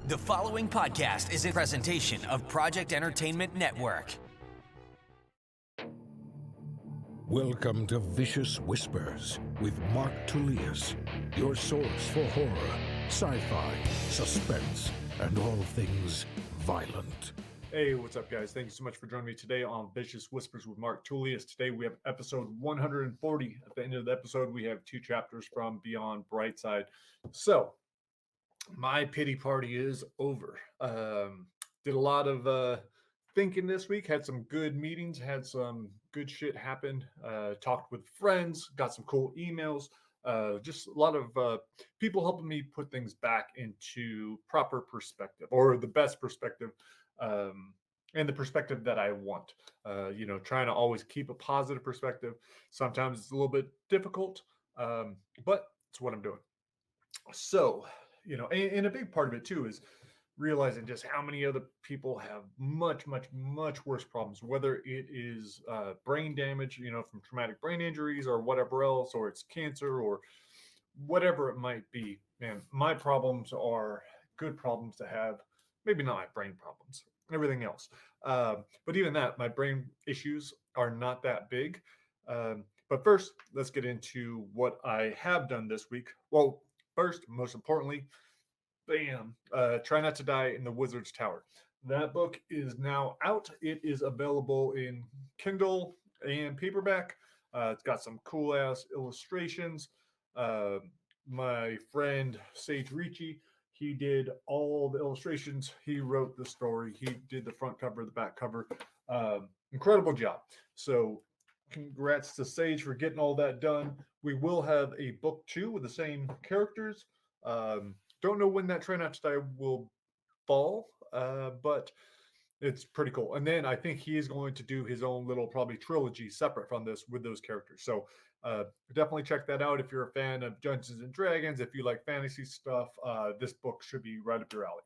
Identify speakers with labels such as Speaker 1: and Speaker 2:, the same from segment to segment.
Speaker 1: The following podcast is a presentation of Project Entertainment Network.
Speaker 2: Welcome to Vicious Whispers with Mark Tullius, your source for horror, sci-fi, suspense, and all things violent.
Speaker 3: Hey, what's up, guys? Thank you so much for joining me today on Vicious Whispers with Mark Tullius. Today we have episode 140. At the end of the episode, we have 2 chapters from Beyond Brightside. So, my pity party is over. Did a lot of thinking this week, had some good meetings, had some good shit happen, talked with friends, got some cool emails, just a lot of people helping me put things back into proper perspective, or the best perspective, and the perspective that I want. Trying to always keep a positive perspective. Sometimes it's a little bit difficult, but it's what I'm doing. So, and a big part of it too is realizing just how many other people have much worse problems, whether it is brain damage, from traumatic brain injuries or whatever else, or it's cancer or whatever it might be. Man, my problems are good problems to have. Maybe not my brain problems, everything else. But even that, my brain issues are not that big. But first, let's get into what I have done this week. Well, first, most importantly, Try Not to Die in the Wizard's Tower. That book is now out. It is available in Kindle and paperback. It's got some cool ass illustrations. My friend Sage Ricci, he did all the illustrations. He wrote the story. He did the front cover, the back cover. Incredible job. So congrats to Sage for getting all that done. We will have a book 2 with the same characters. Don't know when that Try Not to Die will fall, but it's pretty cool. And then I think he is going to do his own little probably trilogy separate from this with those characters. So definitely check that out if you're a fan of Dungeons and Dragons. If you like fantasy stuff, this book should be right up your alley.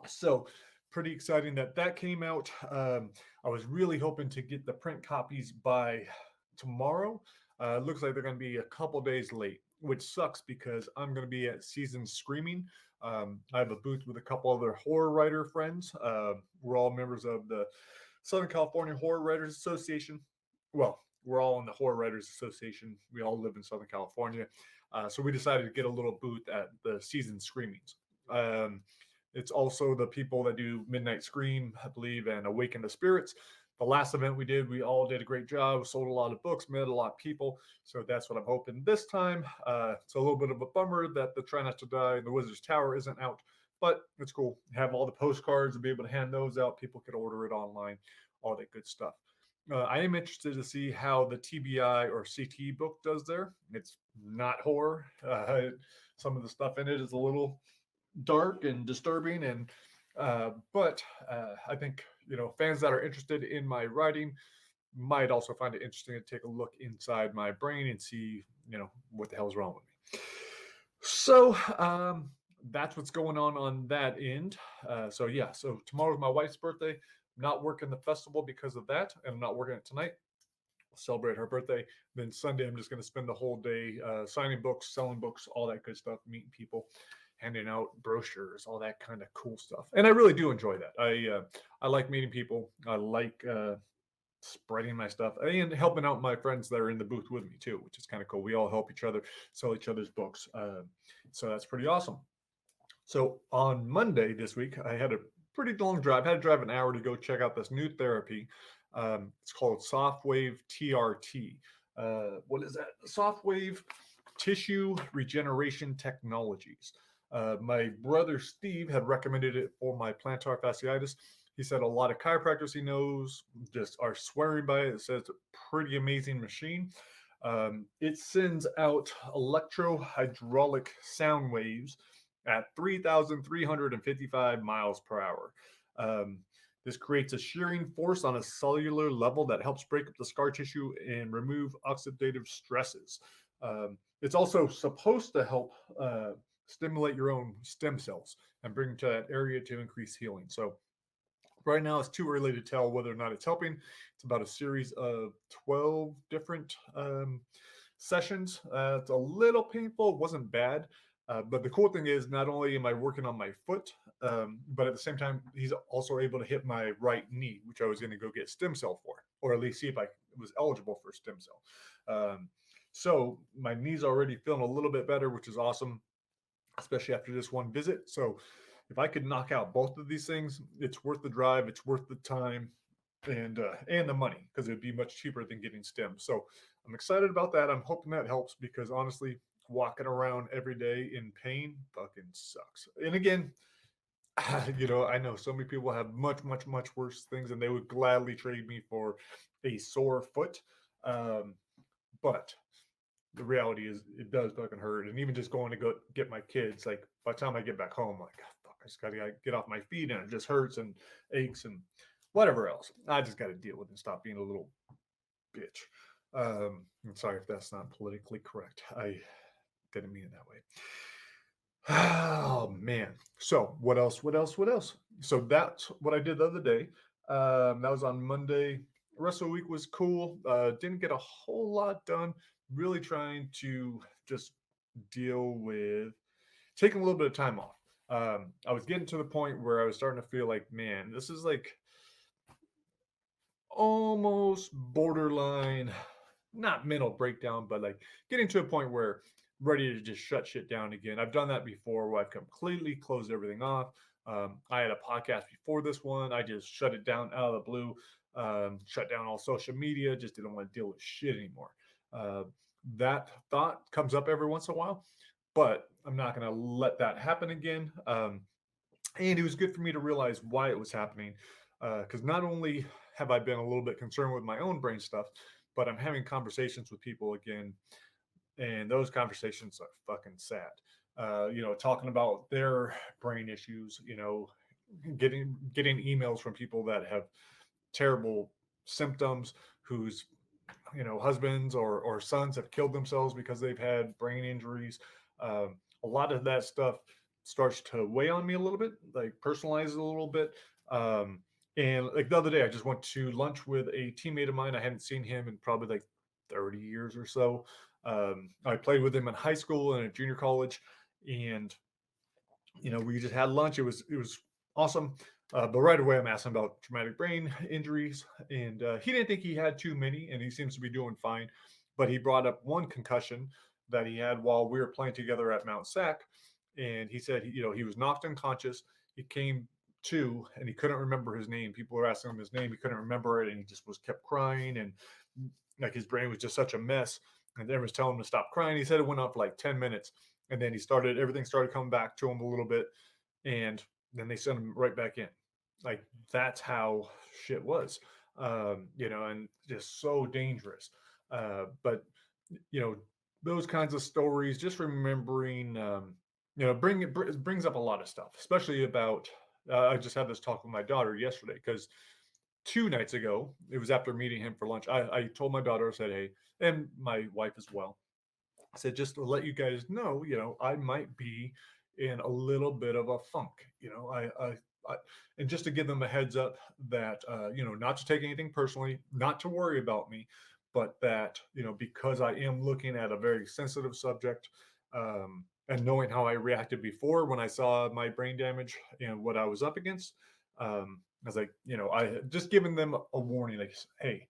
Speaker 3: So pretty exciting that came out. I was really hoping to get the print copies by tomorrow. Looks like they're going to be a couple days late, which sucks because I'm going to be at Season Screaming. I have a booth with a couple other horror writer friends. We're all members of the Southern California Horror Writers Association. Well, we're all in the Horror Writers Association. We all live in Southern California. So we decided to get a little booth at the Season Screamings. It's also the people that do Midnight Scream, I believe, and Awaken the Spirits. The last event we did, we all did a great job, sold a lot of books, met a lot of people. So that's what I'm hoping this time. It's a little bit of a bummer that the Try Not to Die in the Wizard's Tower isn't out, but it's cool. Have all the postcards and be able to hand those out. People could order it online, all that good stuff. I am interested to see how the TBI or CT book does there. It's not horror. Some of the stuff in it is a little dark and disturbing, and but I think fans that are interested in my writing might also find it interesting to take a look inside my brain and see what the hell's wrong with me. So that's what's going on that end. So tomorrow's my wife's birthday. I'm not working the festival because of that, and I'm not working it tonight. I'll celebrate her birthday. Then Sunday I'm just going to spend the whole day signing books, selling books, all that good stuff, meeting people, handing out brochures, all that kind of cool stuff. And I really do enjoy that. I like meeting people. I like spreading my stuff and helping out my friends that are in the booth with me too, which is kind of cool. We all help each other, sell each other's books. So that's pretty awesome. So on Monday this week, I had a pretty long drive. I had to drive an hour to go check out this new therapy. It's called SoftWave TRT. What is that? SoftWave Tissue Regeneration Technologies. My brother Steve had recommended it for my plantar fasciitis. He said a lot of chiropractors he knows just are swearing by it. It says it's a pretty amazing machine. It sends out electrohydraulic sound waves at 3,355 miles per hour. This creates a shearing force on a cellular level that helps break up the scar tissue and remove oxidative stresses. It's also supposed to help stimulate your own stem cells and bring to that area to increase healing. So right now it's too early to tell whether or not it's helping. It's about a series of 12 different sessions. It's a little painful. It wasn't bad. But the cool thing is not only am I working on my foot, But at the same time, he's also able to hit my right knee, which I was going to go get stem cell for, or at least see if I was eligible for stem cell. So my knee's already feeling a little bit better, which is awesome, especially after this one visit. So if I could knock out both of these things, it's worth the drive, it's worth the time, and the money, because it would be much cheaper than getting stems. So I'm excited about that. I'm hoping that helps, because honestly, walking around every day in pain fucking sucks. And again, I know so many people have much, much, much worse things, and they would gladly trade me for a sore foot. Um, but the reality is, it does fucking hurt. And even just going to go get my kids, like by the time I get back home, I'm like, "God, fuck, I just gotta get off my feet, and it just hurts and aches and whatever else. I just got to deal with it and stop being a little bitch." I'm sorry if that's not politically correct. I didn't mean it that way. Oh man. So what else? What else? What else? So that's what I did the other day. That was on Monday. The rest of the week was cool. Didn't get a whole lot done. Really trying to just deal with taking a little bit of time off. I was getting to the point where I was starting to feel like, man, this is like almost borderline, not mental breakdown, but like getting to a point where ready to just shut shit down again. I've done that before, where I've completely closed everything off. I had a podcast before this one. I just shut it down out of the blue, shut down all social media, just didn't want to deal with shit anymore. Uh, that thought comes up every once in a while, but I'm not going to let that happen again. And it was good for me to realize why it was happening, because not only have I been a little bit concerned with my own brain stuff, but I'm having conversations with people again, and those conversations are fucking sad. Talking about their brain issues, getting emails from people that have terrible symptoms, whose husbands or sons have killed themselves because they've had brain injuries. A lot of that stuff starts to weigh on me a little bit, like personalize it a little bit. And like the other day, I just went to lunch with a teammate of mine. I hadn't seen him in probably like 30 years or so. I played with him in high school and at junior college, and we just had lunch. It was awesome. But right away, I'm asking about traumatic brain injuries, and he didn't think he had too many, and he seems to be doing fine. But he brought up one concussion that he had while we were playing together at Mount Sac, and he said, he was knocked unconscious. He came to, and he couldn't remember his name. People were asking him his name. He couldn't remember it, and he just was kept crying, and like his brain was just such a mess. And everyone was telling him to stop crying. He said it went on for like 10 minutes, and then everything started coming back to him a little bit, and then they sent him right back in. Like that's how shit was, and just so dangerous. But you know, those kinds of stories, just remembering, brings up a lot of stuff, especially about. I just had this talk with my daughter yesterday, because 2 nights ago, it was after meeting him for lunch. I told my daughter, I said, hey, and my wife as well. I said, just to let you guys know, I might be in a little bit of a funk. And just to give them a heads up that, not to take anything personally, not to worry about me, but that, because I am looking at a very sensitive subject, and knowing how I reacted before when I saw my brain damage and what I was up against, I was like, I had just given them a warning, like, hey,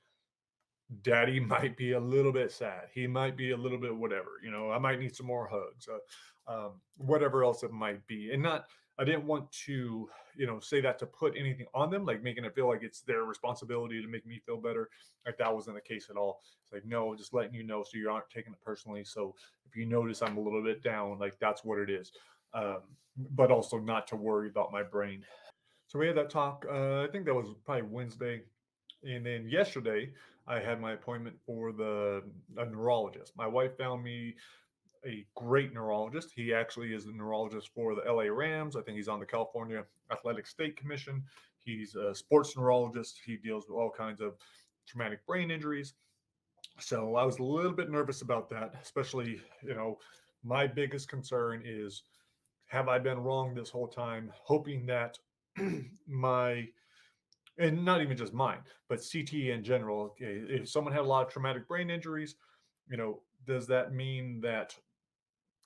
Speaker 3: daddy might be a little bit sad. He might be a little bit whatever, I might need some more hugs, whatever else it might be. And I didn't want to, say that to put anything on them, like making it feel like it's their responsibility to make me feel better. Like that wasn't the case at all. It's like, no, just letting you know so you aren't taking it personally. So if you notice I'm a little bit down, like that's what it is. But also not to worry about my brain. So we had that talk. I think that was probably Wednesday. And then yesterday, I had my appointment for a neurologist. My wife found me a great neurologist. He actually is the neurologist for the LA Rams. I think he's on the California Athletic State Commission. He's a sports neurologist. He deals with all kinds of traumatic brain injuries. So I was a little bit nervous about that, especially, my biggest concern is, have I been wrong this whole time? Hoping that my and not even just mine, but CT in general. Okay, if someone had a lot of traumatic brain injuries, does that mean that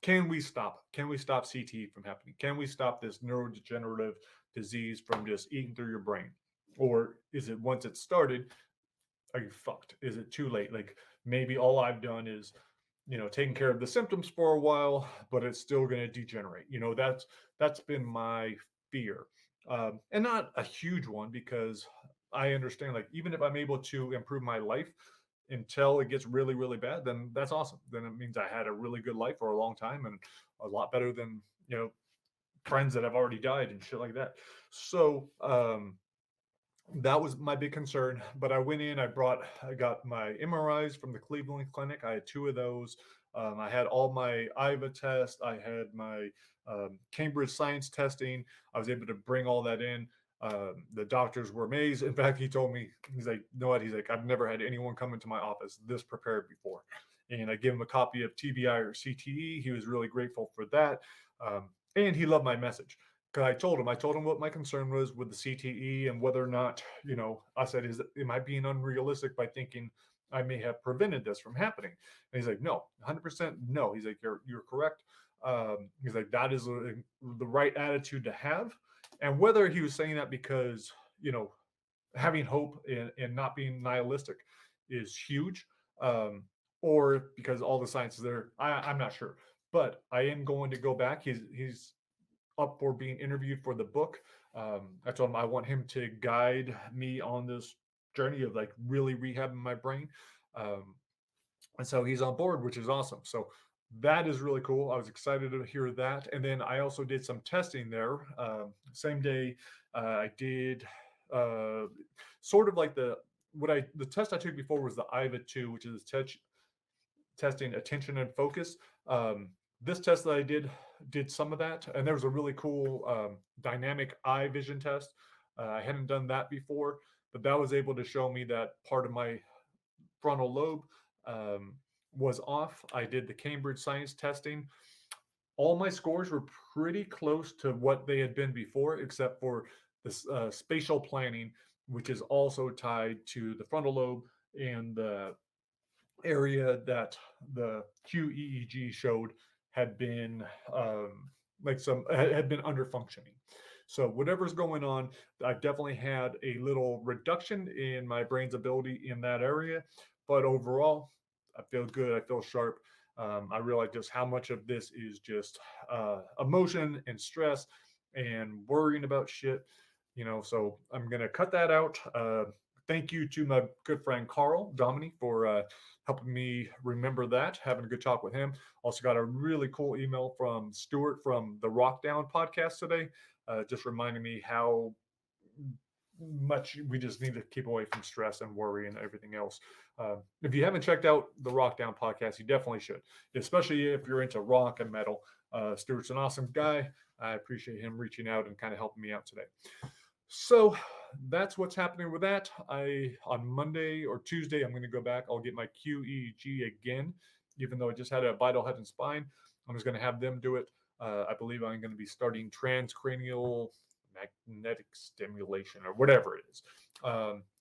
Speaker 3: can we stop it? Can we stop CTE from happening? Can we stop this neurodegenerative disease from just eating through your brain? Or is it, once it's started, are you fucked? Is it too late? Like, maybe all I've done is, taking care of the symptoms for a while, but it's still going to degenerate. That's been my fear, and not a huge one, because I understand, like, even if I'm able to improve my life until it gets really, really bad, then that's awesome. Then it means I had a really good life for a long time, and a lot better than, friends that have already died and shit like that. So, that was my big concern. But I went in, I got my MRIs from the Cleveland Clinic. I had 2 of those. I had all my IVA tests. I had my Cambridge science testing. I was able to bring all that in. The doctors were amazed. In fact, he told me, he's like, "You know what?" He's like, "I've never had anyone come into my office this prepared before." And I gave him a copy of TBI or CTE. He was really grateful for that. And he loved my message. Because I told him what my concern was with the CTE, and whether or not, I said, am I being unrealistic by thinking I may have prevented this from happening? And he's like, "No, 100% no." He's like, you're correct. He's like, that is the right attitude to have. And whether he was saying that because, having hope and not being nihilistic is huge, or because all the science is there, I'm not sure. But I am going to go back. He's up for being interviewed for the book. I told him I want him to guide me on this journey of, like, really rehabbing my brain. And so he's on board, which is awesome. So that is really cool. I was excited to hear that. And then I also did some testing there. Same day, I did sort of like the test I took before was the IVA 2, which is testing attention and focus. This test that I did some of that, and there was a really cool dynamic eye vision test. I hadn't done that before, but that was able to show me that part of my frontal lobe was off. I did the Cambridge science testing. All my scores were pretty close to what they had been before, except for this spatial planning, which is also tied to the frontal lobe and the area that the qEEG showed had been had been under functioning. So whatever's going on, I've definitely had a little reduction in my brain's ability in that area, but overall, I feel good. I feel sharp. I realize just how much of this is just emotion and stress and worrying about shit. So I'm gonna cut that out. Thank you to my good friend Carl Domini for helping me remember that, having a good talk with him. Also got a really cool email from Stuart from the Rockdown podcast today, just reminding me how much we just need to keep away from stress and worry and everything else. If you haven't checked out the Rockdown podcast, you definitely should, especially if you're into rock and metal. Stuart's an awesome guy. I appreciate him reaching out and kind of helping me out today. So that's what's happening with that. On Monday or Tuesday, I'm going to go back. I'll get my qEEG again, even though I just had a vital head and spine. I'm just going to have them do it. I believe I'm going to be starting transcranial magnetic stimulation or whatever it is.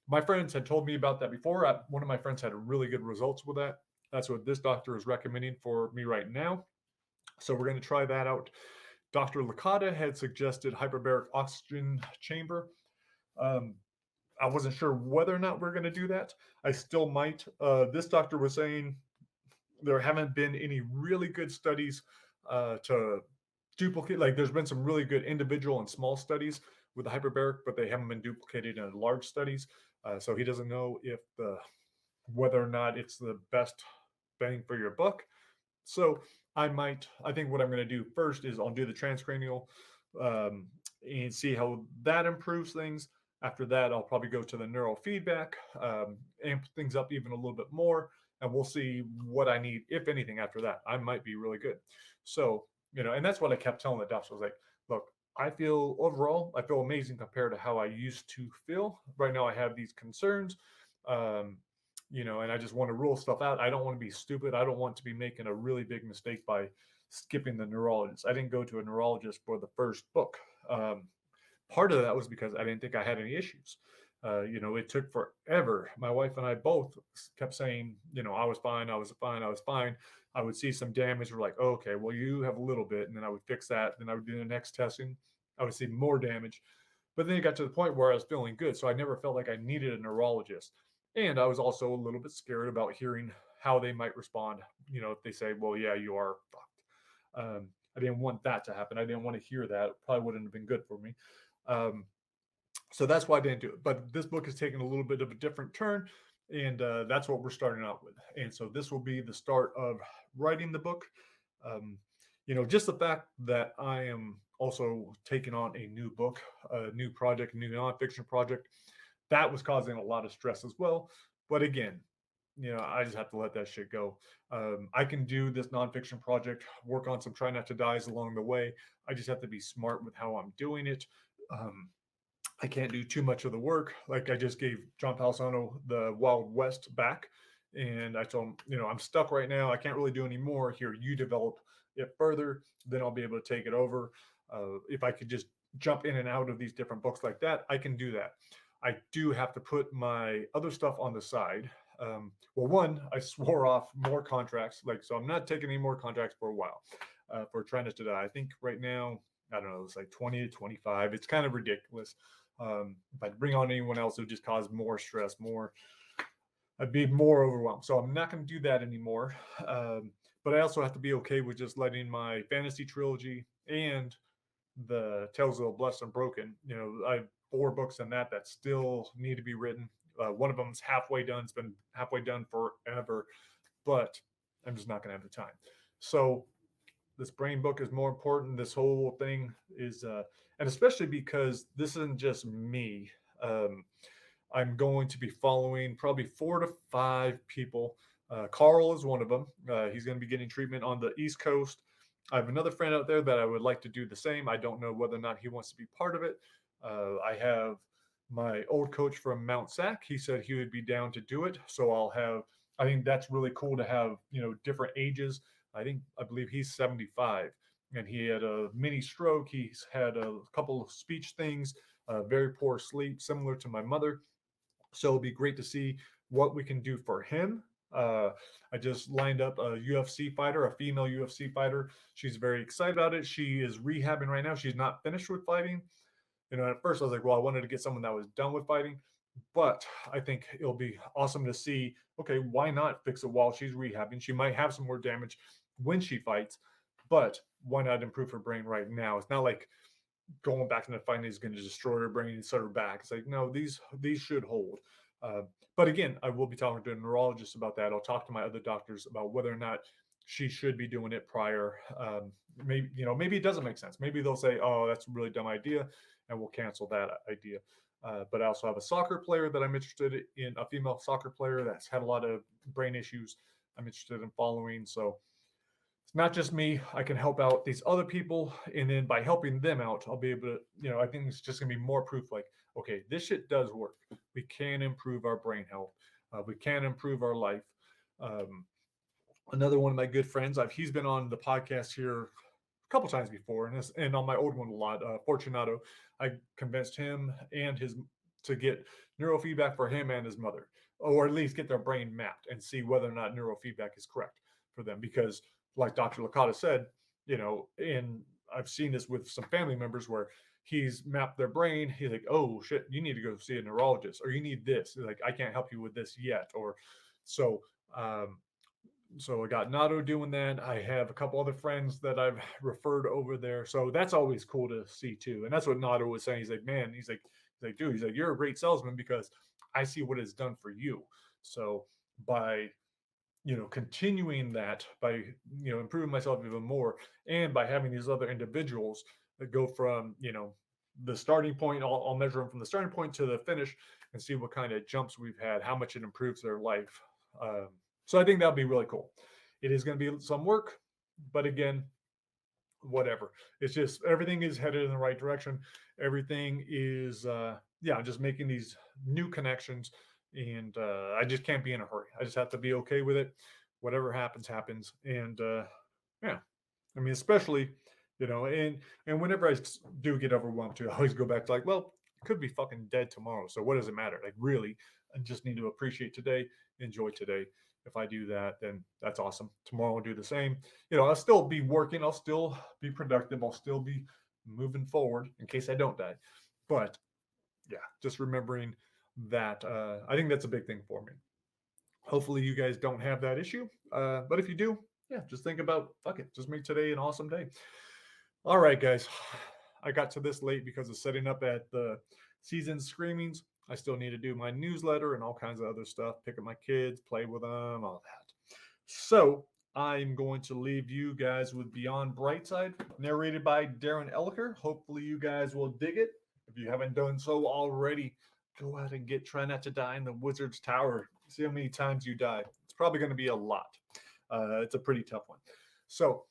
Speaker 3: My friends had told me about that before. One of my friends had really good results with that. That's what this doctor is recommending for me right now. So we're going to try that out. Dr. Licata had suggested hyperbaric oxygen chamber. I wasn't sure whether or not we're going to do that. I still might. This doctor was saying there haven't been any really good studies to duplicate. Like, there's been some really good individual and small studies with the hyperbaric, but they haven't been duplicated in large studies. So he doesn't know whether or not it's the best bang for your buck. So I think what I'm going to do first is I'll do the transcranial and see how that improves things. After that, I'll probably go to the neurofeedback, amp things up even a little bit more, and we'll see what I need, if anything, after that. I might be really good. So, and that's what I kept telling the doctor. I was like, look, I feel amazing compared to how I used to feel. Right now, I have these concerns. And I just want to rule stuff out. I don't want to be stupid. I don't want to be making a really big mistake by skipping the neurologist. I didn't go to a neurologist for the first book. Part of that was because I didn't think I had any issues. It took forever. My wife and I both kept saying, I was fine, I was fine, I was fine. I would see some damage. We're like, oh, okay, well, you have a little bit. And then I would fix that. Then I would do the next testing. I would see more damage. But then it got to the point where I was feeling good. So I never felt like I needed a neurologist. And I was also a little bit scared about hearing how they might respond. If they say, well, yeah, you are fucked. I didn't want that to happen. I didn't want to hear that. It probably wouldn't have been good for me. So that's why I didn't do it. But this book has taken a little bit of a different turn, and that's what we're starting out with. And so this will be the start of writing the book. Just the fact that I am also taking on a new book, a new project, a new nonfiction project, that was causing a lot of stress as well. But again, I just have to let that shit go. I can do this nonfiction project, work on some try not to dies along the way. I just have to be smart with how I'm doing it. I can't do too much of the work. Like I just gave John Palisano the Wild West back, and I told him, I'm stuck right now. I can't really do any more. Here, you develop it further, then I'll be able to take it over. If I could just jump in and out of these different books like that, I can do that. I do have to put my other stuff on the side. Well, one, I swore off more contracts, so I'm not taking any more contracts for a while for trying not to die. I think right now, I don't know, it's like 20 to 25. It's kind of ridiculous. If I bring on anyone else, it would just cause more stress, I'd be more overwhelmed. So I'm not going to do that anymore. But I also have to be okay with just letting my fantasy trilogy and the Tales of the Blessed and Broken, I have 4 books in that still need to be written. One of them's halfway done. It's been halfway done forever, but I'm just not going to have the time. So this brain book is more important. This whole thing is, and especially because this isn't just me. I'm going to be following probably 4 to 5 people. Carl is one of them. He's going to be getting treatment on the East Coast. I have another friend out there that I would like to do the same. I don't know whether or not he wants to be part of it. I have my old coach from Mount Sac. He said he would be down to do it. So I think that's really cool to have, different ages. I believe he's 75 and he had a mini stroke. He's had a couple of speech things, very poor sleep, similar to my mother. So it'll be great to see what we can do for him. I just lined up a UFC fighter, a female UFC fighter. She's very excited about it. She is rehabbing right now. She's not finished with fighting. At first I was like, well, I wanted to get someone that was done with fighting, but I think it'll be awesome to see, okay, why not fix it while she's rehabbing? She might have some more damage when she fights, but why not improve her brain right now? It's not like going back into fighting is going to destroy her brain and set her back. It's like, no, these should hold. But again, I will be talking to a neurologist about that. I'll talk to my other doctors about whether or not she should be doing it prior. Maybe it doesn't make sense. Maybe they'll say, oh, that's a really dumb idea, and we'll cancel that idea. But I also have a soccer player that I'm interested in, a female soccer player that's had a lot of brain issues I'm interested in following. So it's not just me. I can help out these other people. And then by helping them out, I'll be able to, I think it's just going to be more proof like, okay, this shit does work. We can improve our brain health. We can improve our life. Another one of my good friends, he's been on the podcast here a couple times before, and on my old one a lot, Fortunato. I convinced him and to get neurofeedback for him and his mother, or at least get their brain mapped and see whether or not neurofeedback is correct for them. Because like Dr. Licata said, and I've seen this with some family members where he's mapped their brain. He's like, oh shit, you need to go see a neurologist, or you need this. Like, I can't help you with this yet. Or so I got Nato doing that. I have a couple other friends that I've referred over there. So that's always cool to see too. And that's what Nato was saying. He's like, man, he's like, dude, he's like, you're a great salesman because I see what it's done for you. So by, continuing that, by, improving myself even more, and by having these other individuals that go from, the starting point, I'll measure them from the starting point to the finish and see what kind of jumps we've had, how much it improves their life. So I think that'll be really cool. It is going to be some work, but again, whatever. It's just everything is headed in the right direction. Everything is, just making these new connections, and I just can't be in a hurry. I just have to be okay with it. Whatever happens, happens. And I mean, especially, and whenever I do get overwhelmed too, I always go back to like, well, could be fucking dead tomorrow. So what does it matter? Like, really, I just need to appreciate today, enjoy today. If I do that, then that's awesome. Tomorrow I'll do the same. I'll still be working. I'll still be productive. I'll still be moving forward in case I don't die. But yeah, just remembering that, I think that's a big thing for me. Hopefully you guys don't have that issue. But if you do, yeah, just think about, fuck it, just make today an awesome day. All right, guys. I got to this late because of setting up at the season screamings. I still need to do my newsletter and all kinds of other stuff, pick up my kids, play with them, all that. So I'm going to leave you guys with Beyond Brightside, narrated by Darren Eliker. Hopefully you guys will dig it. If you haven't done so already, go out and try not to die in the Wizard's Tower. See how many times you die. It's probably going to be a lot. It's a pretty tough one. So,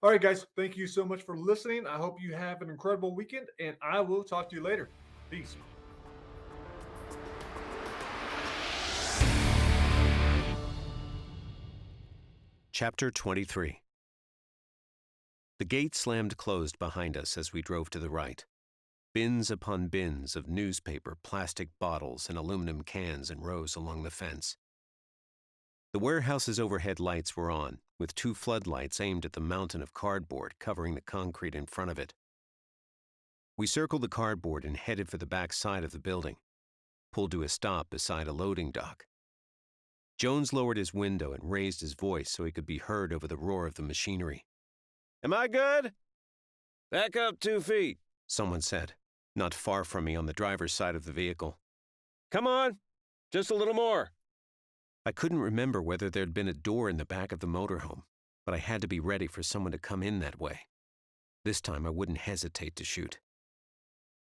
Speaker 3: all right, guys, thank you so much for listening. I hope you have an incredible weekend, and I will talk to you later. Peace.
Speaker 4: Chapter 23. The gate slammed closed behind us as we drove to the right. Bins upon bins of newspaper, plastic bottles, and aluminum cans in rows along the fence. The warehouse's overhead lights were on, with 2 floodlights aimed at the mountain of cardboard covering the concrete in front of it. We circled the cardboard and headed for the back side of the building, pulled to a stop beside a loading dock. Jones lowered his window and raised his voice so he could be heard over the roar of the machinery. "Am I good?" "Back up 2 feet," someone said, not far from me on the driver's side of the vehicle. "Come on, just a little more." I couldn't remember whether there'd been a door in the back of the motorhome, but I had to be ready for someone to come in that way. This time I wouldn't hesitate to shoot.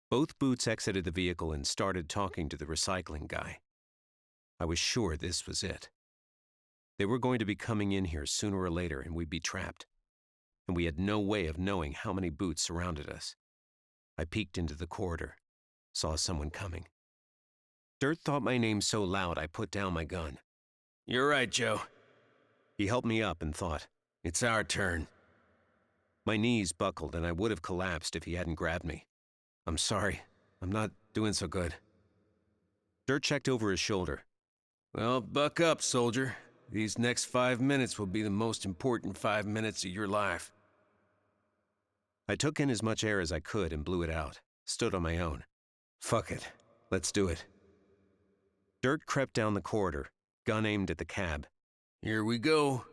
Speaker 4: Both boots exited the vehicle and started talking to the recycling guy. I was sure this was it. They were going to be coming in here sooner or later and we'd be trapped. And we had no way of knowing how many boots surrounded us. I peeked into the corridor, saw someone coming. Dirt thought my name so loud I put down my gun. "You're right, Joe." He helped me up and thought, "It's our turn." My knees buckled and I would have collapsed if he hadn't grabbed me. "I'm sorry, I'm not doing so good." Dirt checked over his shoulder. "Well, buck up, soldier. These next 5 minutes will be the most important 5 minutes of your life." I took in as much air as I could and blew it out, stood on my own. "Fuck it, let's do it." Dirt crept down the corridor, gun aimed at the cab. "Here we go."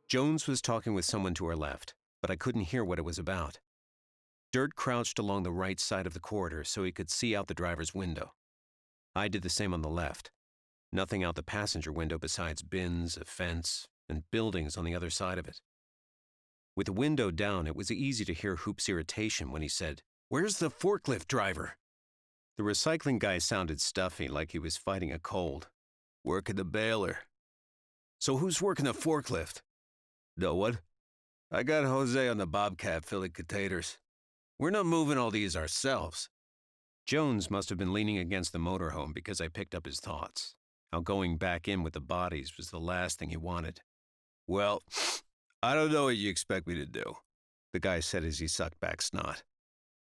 Speaker 4: Jones was talking with someone to our left, but I couldn't hear what it was about. Dirt crouched along the right side of the corridor so he could see out the driver's window. I did the same on the left. Nothing out the passenger window besides bins, a fence, and buildings on the other side of it. With the window down, it was easy to hear Hoop's irritation when he said, "Where's the forklift driver?" The recycling guy sounded stuffy, like he was fighting a cold. "Working the baler." "So who's working the forklift?" "No one. I got Jose on the Bobcat filling containers. We're not moving all these ourselves." Jones must have been leaning against the motorhome because I picked up his thoughts. How going back in with the bodies was the last thing he wanted. "Well, I don't know what you expect me to do," the guy said as he sucked back snot.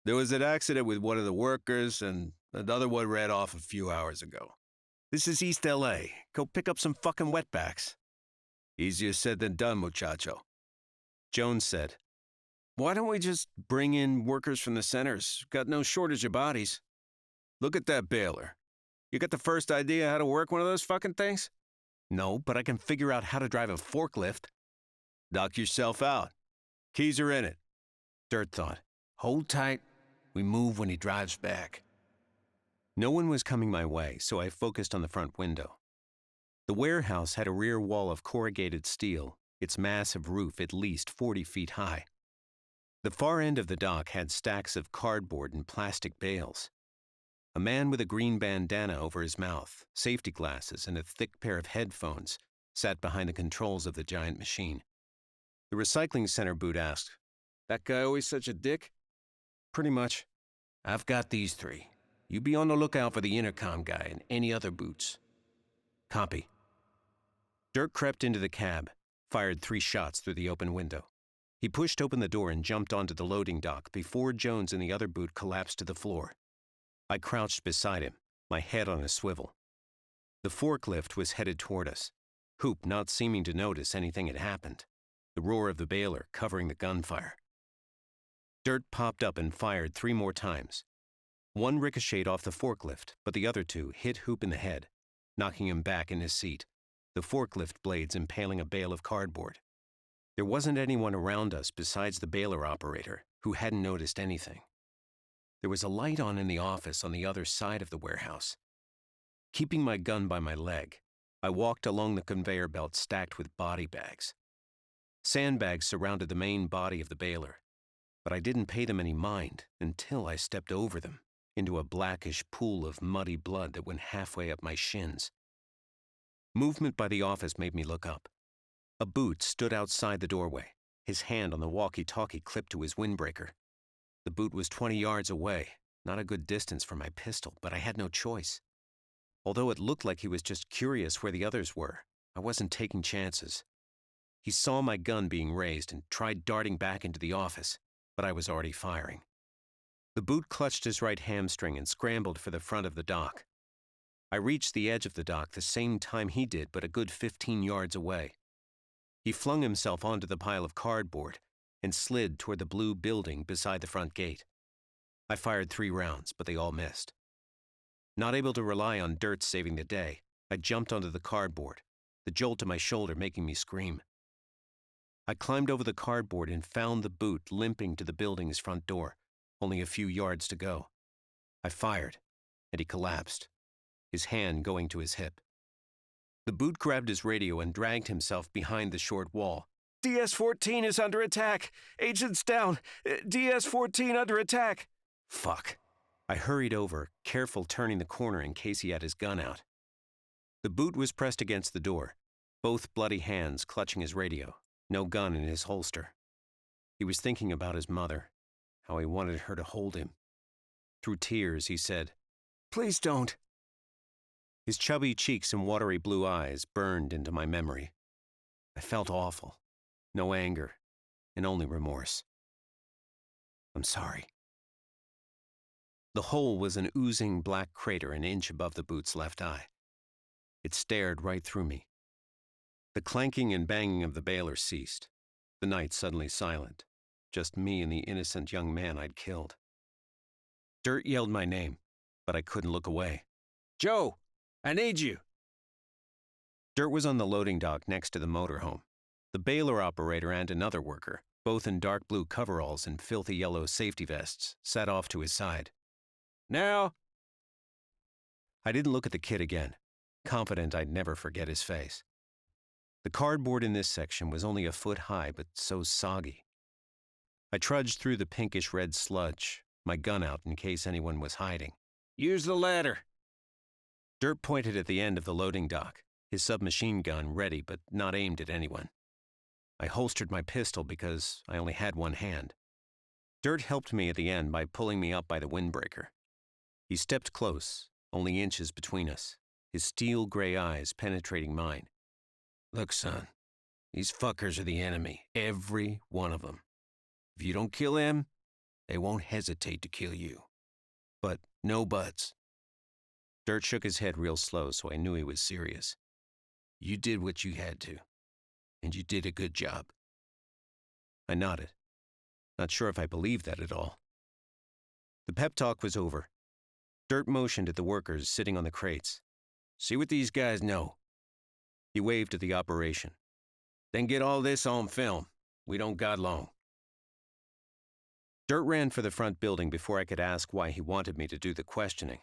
Speaker 4: "There was an accident with one of the workers, and another one ran off a few hours ago. This is East L.A. Go pick up some fucking wetbacks." "Easier said than done, muchacho." Jones said, "Why don't we just bring in workers from the centers? Got no shortage of bodies." "Look at that baler. You got the first idea how to work one of those fucking things?" "No, but I can figure out how to drive a forklift." "Knock yourself out. Keys are in it." Dirt thought, "Hold tight. We move when he drives back." No one was coming my way, so I focused on the front window. The warehouse had a rear wall of corrugated steel, its massive roof at least 40 feet high. The far end of the dock had stacks of cardboard and plastic bales. A man with a green bandana over his mouth, safety glasses, and a thick pair of headphones sat behind the controls of the giant machine. The recycling center boot asked, "That guy always such a dick?" "Pretty much." "I've got these 3. You be on the lookout for the intercom guy and any other boots." "Copy." Dirk crept into the cab, fired 3 shots through the open window. He pushed open the door and jumped onto the loading dock before Jones and the other boot collapsed to the floor. I crouched beside him, my head on a swivel. The forklift was headed toward us, Hoop not seeming to notice anything had happened, the roar of the baler covering the gunfire. Dirt popped up and fired 3 more times. One ricocheted off the forklift, but the other 2 hit Hoop in the head, knocking him back in his seat, the forklift blades impaling a bale of cardboard. There wasn't anyone around us besides the baler operator, who hadn't noticed anything. There was a light on in the office on the other side of the warehouse. Keeping my gun by my leg, I walked along the conveyor belt stacked with body bags. Sandbags surrounded the main body of the baler, but I didn't pay them any mind until I stepped over them, into a blackish pool of muddy blood that went halfway up my shins. Movement by the office made me look up. A boot stood outside the doorway, his hand on the walkie-talkie clipped to his windbreaker. The boot was 20 yards away, not a good distance for my pistol, but I had no choice. Although it looked like he was just curious where the others were, I wasn't taking chances. He saw my gun being raised and tried darting back into the office, but I was already firing. The boot clutched his right hamstring and scrambled for the front of the dock. I reached the edge of the dock the same time he did, but a good 15 yards away. He flung himself onto the pile of cardboard and slid toward the blue building beside the front gate. I fired 3 rounds, but they all missed. Not able to rely on Dirt saving the day, I jumped onto the cardboard, the jolt to my shoulder making me scream. I climbed over the cardboard and found the boot limping to the building's front door, only a few yards to go. I fired, and he collapsed, his hand going to his hip. The boot grabbed his radio and dragged himself behind the short wall. DS-14 is under attack! Agents down! DS-14 under attack! Fuck. I hurried over, careful turning the corner in case he had his gun out. The boot was pressed against the door, both bloody hands clutching his radio, no gun in his holster. He was thinking about his mother, how he wanted her to hold him. Through tears, he said, "Please don't." His chubby cheeks and watery blue eyes burned into my memory. I felt awful. No anger, and only remorse. I'm sorry. The hole was an oozing black crater an inch above the boot's left eye. It stared right through me. The clanking and banging of the baler ceased. The night suddenly silent. Just me and the innocent young man I'd killed. Dirt yelled my name, but I couldn't look away. "Joe, I need you." Dirt was on the loading dock next to the motorhome. The baler operator and another worker, both in dark blue coveralls and filthy yellow safety vests, sat off to his side. "Now!" I didn't look at the kid again, confident I'd never forget his face. The cardboard in this section was only a foot high, but so soggy. I trudged through the pinkish-red sludge, my gun out in case anyone was hiding. "Use the ladder." Dirt pointed at the end of the loading dock, his submachine gun ready but not aimed at anyone. I holstered my pistol because I only had one hand. Dirt helped me at the end by pulling me up by the windbreaker. He stepped close, only inches between us, his steel-gray eyes penetrating mine. "Look, son, these fuckers are the enemy, every one of them. If you don't kill them, they won't hesitate to kill you. But no buts." Dirt shook his head real slow, so I knew he was serious. "You did what you had to, and you did a good job." I nodded, not sure if I believed that at all. The pep talk was over. Dirt motioned at the workers sitting on the crates. "See what these guys know." He waved at the operation. "Then get all this on film. We don't got long." Dirt ran for the front building before I could ask why he wanted me to do the questioning.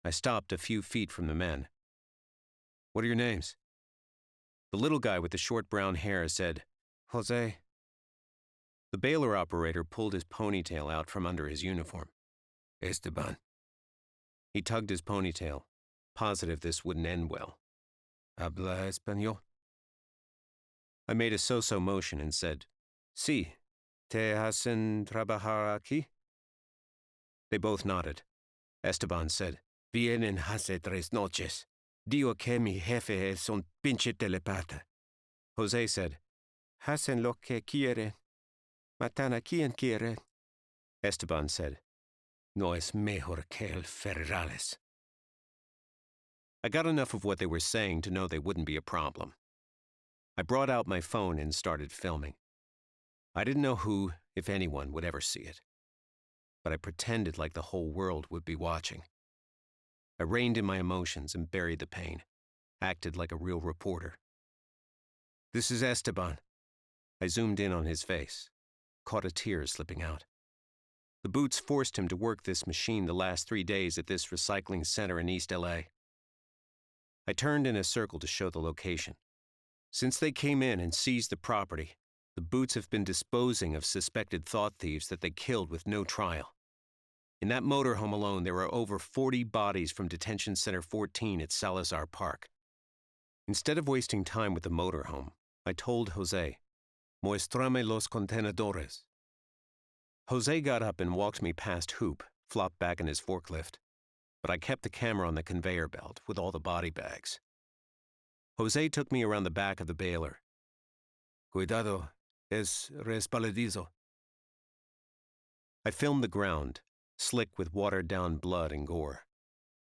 Speaker 4: I stopped a few feet from the men. "What are your names?" The little guy with the short brown hair said, "Jose." The baler operator pulled his ponytail out from under his uniform. "Esteban." He tugged his ponytail, positive this wouldn't end well. "Habla español?" I made a so-so motion and said, "Sí, te hacen trabajar aquí?" They both nodded. Esteban said, "Vienen hace 3 noches. Digo que mi jefe es un pinche telepata." Jose said, "Hacen lo que quieren. Matan a quien quieren." Esteban said, No es mejor que el federales. I got enough of what they were saying to know they wouldn't be a problem. I brought out my phone and started filming. I didn't know who, if anyone, would ever see it. But I pretended like the whole world would be watching. I reined in my emotions and buried the pain, acted like a real reporter. This is Esteban. I zoomed in on his face, caught a tear slipping out. The boots forced him to work this machine the last 3 days at this recycling center in East LA. I turned in a circle to show the location. Since they came in and seized the property, the boots have been disposing of suspected thought thieves that they killed with no trial. In that motorhome alone, there are over 40 bodies from Detention Center 14 at Salazar Park. Instead of wasting time with the motorhome, I told Jose, "Muéstrame los contenedores." Jose got up and walked me past Hoop, flopped back in his forklift, but I kept the camera on the conveyor belt with all the body bags. Jose took me around the back of the baler. "Cuidado, es resbaladizo." I filmed the ground, slick with watered-down blood and gore,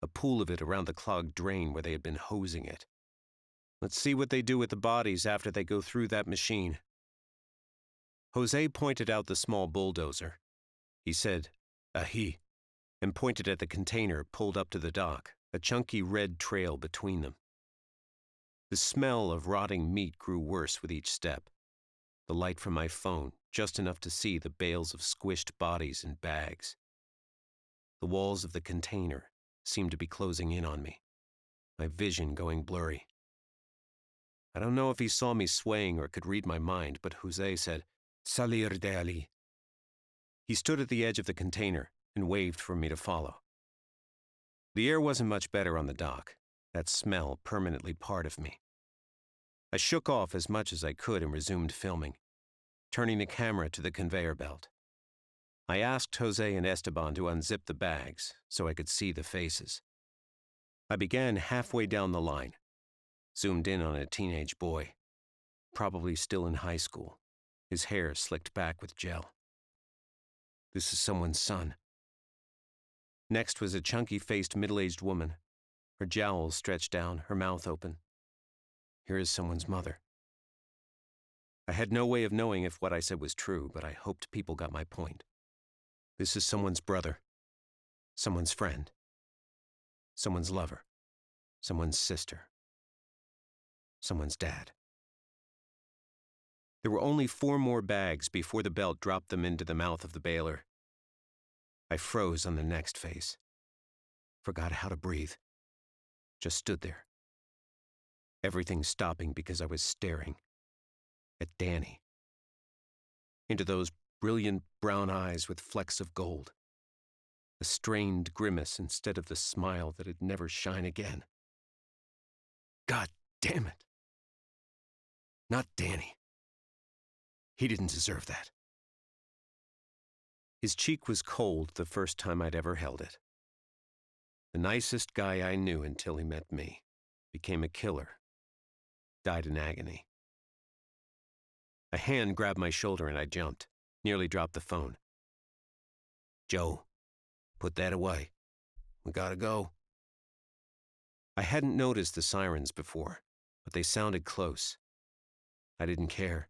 Speaker 4: a pool of it around the clogged drain where they had been hosing it. Let's see what they do with the bodies after they go through that machine. Jose pointed out the small bulldozer. He said, "Ahi," and pointed at the container pulled up to the dock, a chunky red trail between them. The smell of rotting meat grew worse with each step. The light from my phone, just enough to see the bales of squished bodies in bags. The walls of the container seemed to be closing in on me, my vision going blurry. I don't know if he saw me swaying or could read my mind, but Jose said, "Salir de allí." He stood at the edge of the container and waved for me to follow. The air wasn't much better on the dock, that smell permanently part of me. I shook off as much as I could and resumed filming, turning the camera to the conveyor belt. I asked Jose and Esteban to unzip the bags so I could see the faces. I began halfway down the line, zoomed in on a teenage boy, probably still in high school, his hair slicked back with gel. This is someone's son. Next was a chunky-faced middle-aged woman, her jowls stretched down, her mouth open. Here is someone's mother. I had no way of knowing if what I said was true, but I hoped people got my point. This is someone's brother, someone's friend, someone's lover, someone's sister, someone's dad. There were only 4 more bags before the belt dropped them into the mouth of the baler. I froze on the next face. Forgot how to breathe. Just stood there. Everything stopping because I was staring at Danny. Into those brilliant brown eyes with flecks of gold. A strained grimace instead of the smile that'd never shine again. God damn it. Not Danny. He didn't deserve that. His cheek was cold the first time I'd ever held it. The nicest guy I knew until he met me. Became a killer. Died in agony. A hand grabbed my shoulder and I jumped, nearly dropped the phone. "Joe, put that away. We gotta go." I hadn't noticed the sirens before, but they sounded close. I didn't care.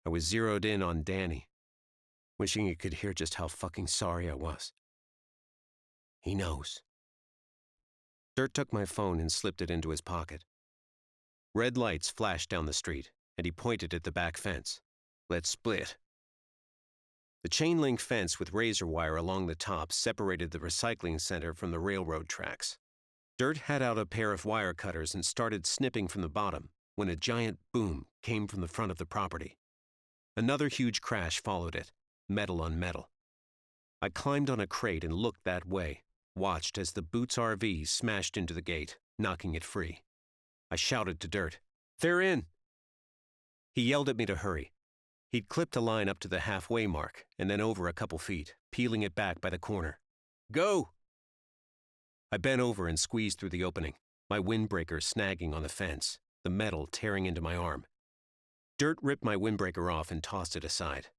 Speaker 4: I was zeroed in on Danny, wishing he could hear just how fucking sorry I was. He knows. Dirt took my phone and slipped it into his pocket. Red lights flashed down the street, and he pointed at the back fence. "Let's split." The chain-link fence with razor wire along the top separated the recycling center from the railroad tracks. Dirt had out a pair of wire cutters and started snipping from the bottom when a giant boom came from the front of the property. Another huge crash followed it, metal on metal. I climbed on a crate and looked that way, watched as the Boots RV smashed into the gate, knocking it free. I shouted to Dirt, "They're in!" He yelled at me to hurry. He'd clipped a line up to the halfway mark and then over a couple feet, peeling it back by the corner. "Go!" I bent over and squeezed through the opening, my windbreaker snagging on the fence, the metal tearing into my arm. Dirt ripped my windbreaker off and tossed it aside.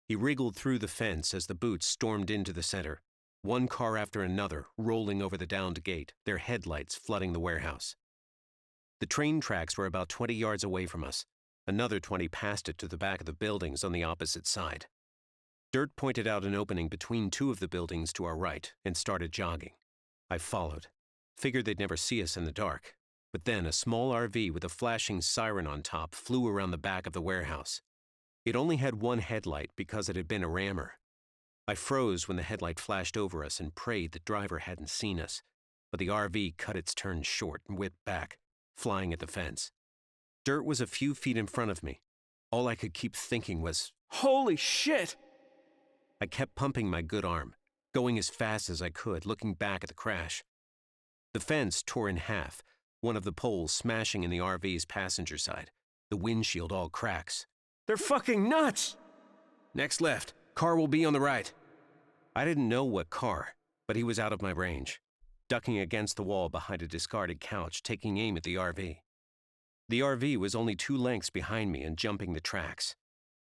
Speaker 4: He wriggled through the fence as the Boots stormed into the center, One car after another rolling over the downed gate, their headlights flooding the warehouse. The train tracks were about 20 yards away from us. Another 20 past it to the back of the buildings on the opposite side. Dirt pointed out an opening between two of the buildings to our right and started jogging. I followed. Figured they'd never see us in the dark. But then a small RV with a flashing siren on top flew around the back of the warehouse. It only had one headlight because it had been a rammer. I froze when the headlight flashed over us and prayed the driver hadn't seen us, but the RV cut its turn short and whipped back, flying at the fence. Dirt was a few feet in front of me. All I could keep thinking was, "Holy shit!" I kept pumping my good arm, going as fast as I could, looking back at the crash. The fence tore in half, one of the poles smashing in the RV's passenger side, the windshield all cracks. "They're fucking nuts!" "Next left. Car will be on the right." I didn't know what car, but he was out of my range, ducking against the wall behind a discarded couch, taking aim at the RV. The RV was only 2 lengths behind me and jumping the tracks.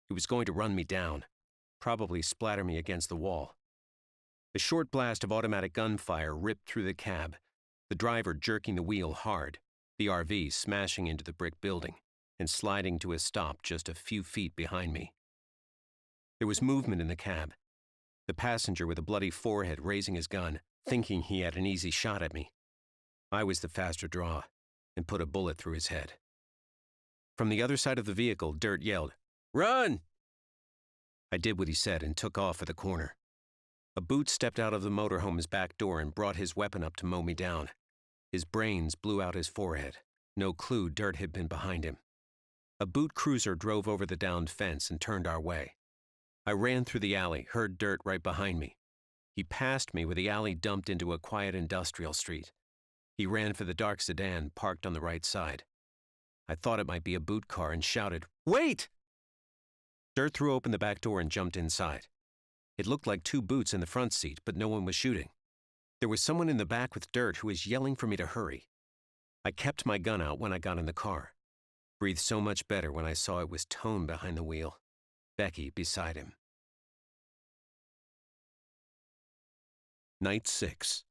Speaker 4: It was going to run me down, probably splatter me against the wall. A short blast of automatic gunfire ripped through the cab, the driver jerking the wheel hard, the RV smashing into the brick building and sliding to a stop just a few feet behind me. There was movement in the cab. The passenger with a bloody forehead raising his gun, thinking he had an easy shot at me. I was the faster draw and put a bullet through his head. From the other side of the vehicle, Dirt yelled, "Run!" I did what he said and took off for the corner. A boot stepped out of the motorhome's back door and brought his weapon up to mow me down. His brains blew out his forehead. No clue Dirt had been behind him. A boot cruiser drove over the downed fence and turned our way. I ran through the alley, heard Dirt right behind me. He passed me where the alley dumped into a quiet industrial street. He ran for the dark sedan parked on the right side. I thought it might be a boot car and shouted, "Wait!" Dirt threw open the back door and jumped inside. It looked like 2 boots in the front seat, but no one was shooting. There was someone in the back with Dirt who was yelling for me to hurry. I kept my gun out when I got in the car. Breathed so much better when I saw it was Tone behind the wheel, Becky beside him. Night 6,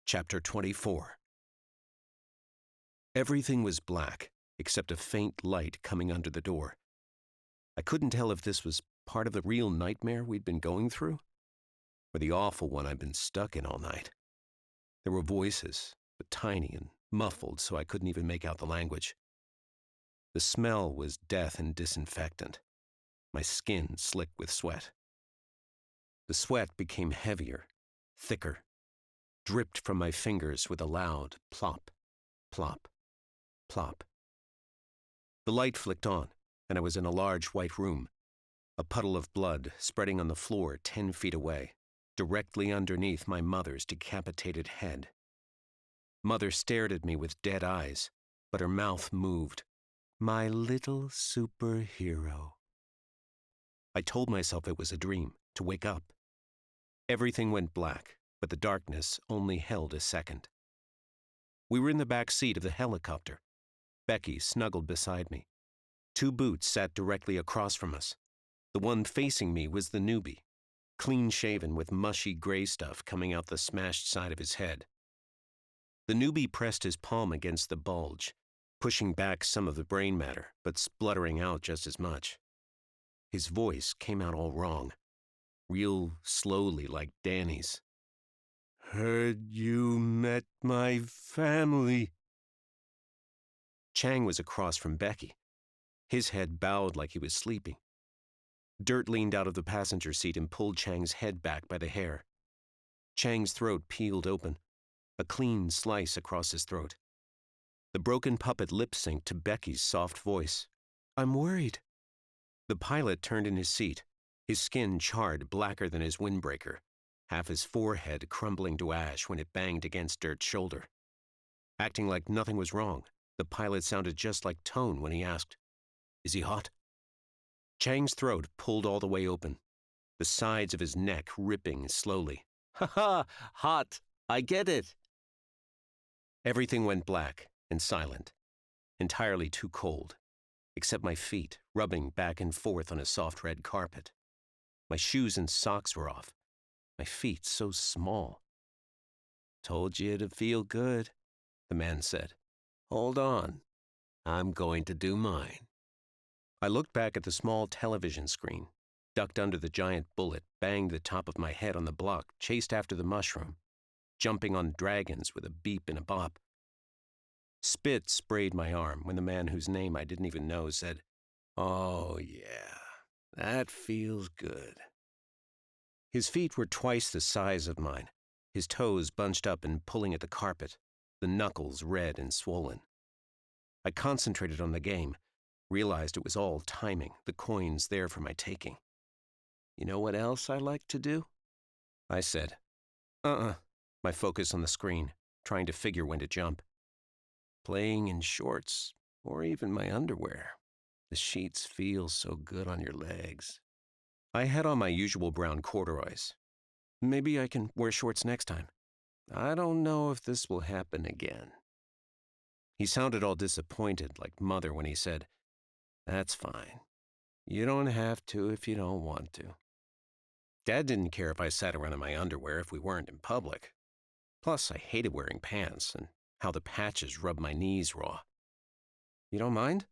Speaker 4: Chapter 24. Everything was black, except a faint light coming under the door. I couldn't tell if this was part of the real nightmare we'd been going through, or the awful one I'd been stuck in all night. There were voices, but tiny and muffled, so I couldn't even make out the language. The smell was death and disinfectant, my skin slick with sweat. The sweat became heavier, thicker, dripped from my fingers with a loud plop, plop, plop. The light flicked on, and I was in a large white room, a puddle of blood spreading on the floor 10 feet away, directly underneath my mother's decapitated head. Mother stared at me with dead eyes, but her mouth moved. My little superhero. I told myself it was a dream, to wake up. Everything went black, but the darkness only held a second. We were in the back seat of the helicopter. Becky snuggled beside me. 2 boots sat directly across from us. The one facing me was the newbie, clean-shaven with mushy gray stuff coming out the smashed side of his head. The newbie pressed his palm against the bulge, pushing back some of the brain matter, but spluttering out just as much. His voice came out all wrong, real slowly like Danny's. "Heard you met my family." Chang was across from Becky. His head bowed like he was sleeping. Dirt leaned out of the passenger seat and pulled Chang's head back by the hair. Chang's throat peeled open, a clean slice across his throat. The broken puppet lip-synced to Becky's soft voice. "I'm worried." The pilot turned in his seat, his skin charred blacker than his windbreaker, half his forehead crumbling to ash when it banged against Dirt's shoulder. Acting like nothing was wrong, the pilot sounded just like Tone when he asked, "Is he hot?" Chang's throat pulled all the way open, the sides of his neck ripping slowly. "Ha ha! Hot! I get it!" Everything went black and silent, entirely too cold, except my feet rubbing back and forth on a soft red carpet. My shoes and socks were off. my feet so small. "Told you to feel good," the man said. "Hold on. I'm going to do mine." I looked back at the small television screen, ducked under the giant bullet, banged the top of my head on the block, chased after the mushroom, jumping on dragons with a beep and a bop. Spit sprayed my arm when the man whose name I didn't even know said, "Oh yeah, that feels good." His feet were twice the size of mine, his toes bunched up and pulling at the carpet, the knuckles red and swollen. I concentrated on the game, realized it was all timing, the coins there for my taking. "You know what else I like to do?" I said. My focus on the screen, trying to figure when to jump. "Playing in shorts, or even my underwear. The sheets feel so good on your legs." I had on my usual brown corduroys. "Maybe I can wear shorts next time." "I don't know if this will happen again." He sounded all disappointed, like Mother when he said, "That's fine. You don't have to if you don't want to." Dad didn't care if I sat around in my underwear if we weren't in public. Plus, I hated wearing pants and how the patches rubbed my knees raw. "You don't mind?"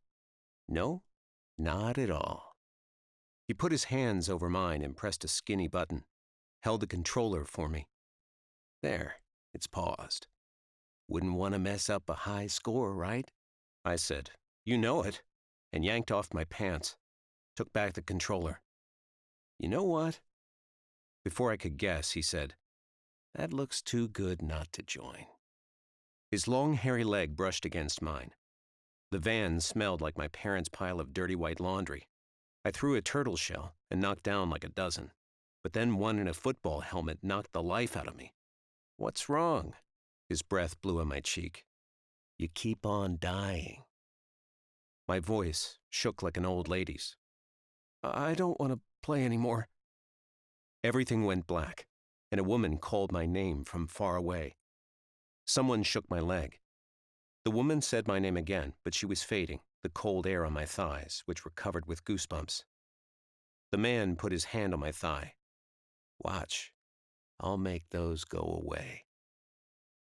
Speaker 4: "No, not at all." He put his hands over mine and pressed a skinny button, held the controller for me. "There, it's paused. Wouldn't want to mess up a high score, right?" I said, "You know it," and yanked off my pants, took back the controller. "You know what?" Before I could guess, he said, "That looks too good not to join." His long, hairy leg brushed against mine. The van smelled like my parents' pile of dirty white laundry. I threw a turtle shell and knocked down like a dozen, but then one in a football helmet knocked the life out of me. "What's wrong?" His breath blew on my cheek. "You keep on dying." My voice shook like an old lady's. "I don't want to play anymore." Everything went black, and a woman called my name from far away. Someone shook my leg. The woman said my name again, but she was fading, the cold air on my thighs, which were covered with goosebumps. The man put his hand on my thigh. "Watch. I'll make those go away."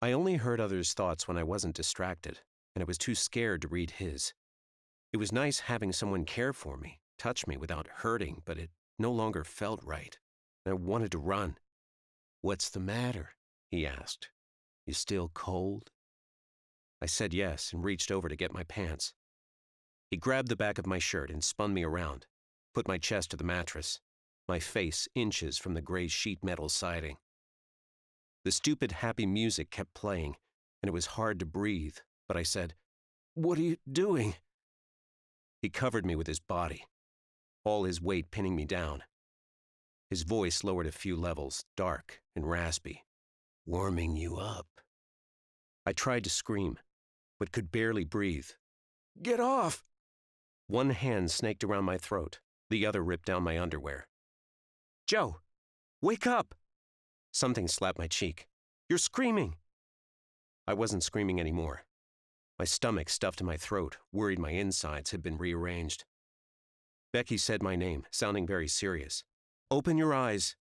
Speaker 4: I only heard others' thoughts when I wasn't distracted, and I was too scared to read his. It was nice having someone care for me, touch me without hurting, but it no longer felt right. I wanted to run. "What's the matter?" he asked. "You still cold?" I said yes and reached over to get my pants. He grabbed the back of my shirt and spun me around, put my chest to the mattress, my face inches from the gray sheet metal siding. The stupid happy music kept playing, and it was hard to breathe, but I said, "What are you doing?" He covered me with his body, all his weight pinning me down. His voice lowered a few levels, dark and raspy. "Warming you up." I tried to scream, but could barely breathe. "Get off!" One hand snaked around my throat, the other ripped down my underwear. "Joe, wake up!" Something slapped my cheek. "You're screaming!" I wasn't screaming anymore. My stomach stuffed in my throat, worried my insides had been rearranged. Becky said my name, sounding very serious. "Open your eyes."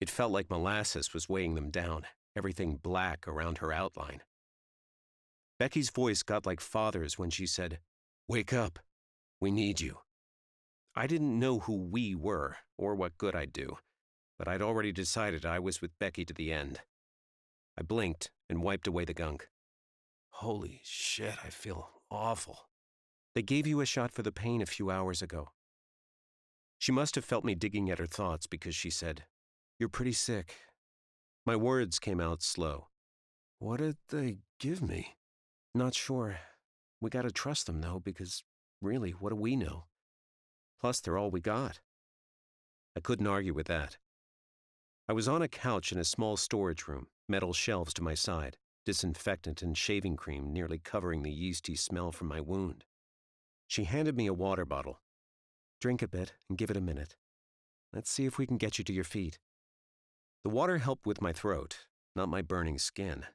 Speaker 4: It felt like molasses was weighing them down, everything black around her outline. Becky's voice got like Father's when she said, "Wake up. We need you." I didn't know who we were or what good I'd do, but I'd already decided I was with Becky to the end. I blinked and wiped away the gunk. "Holy shit, I feel awful." "They gave you a shot for the pain a few hours ago." She must have felt me digging at her thoughts because she said, "You're pretty sick." My words came out slow. "What did they give me?" "Not sure. We gotta trust them, though, because really, what do we know? Plus, they're all we got." I couldn't argue with that. I was on a couch in a small storage room, metal shelves to my side, disinfectant and shaving cream nearly covering the yeasty smell from my wound. She handed me a water bottle. "Drink a bit and give it a minute. Let's see if we can get you to your feet." The water helped with my throat, not my burning skin.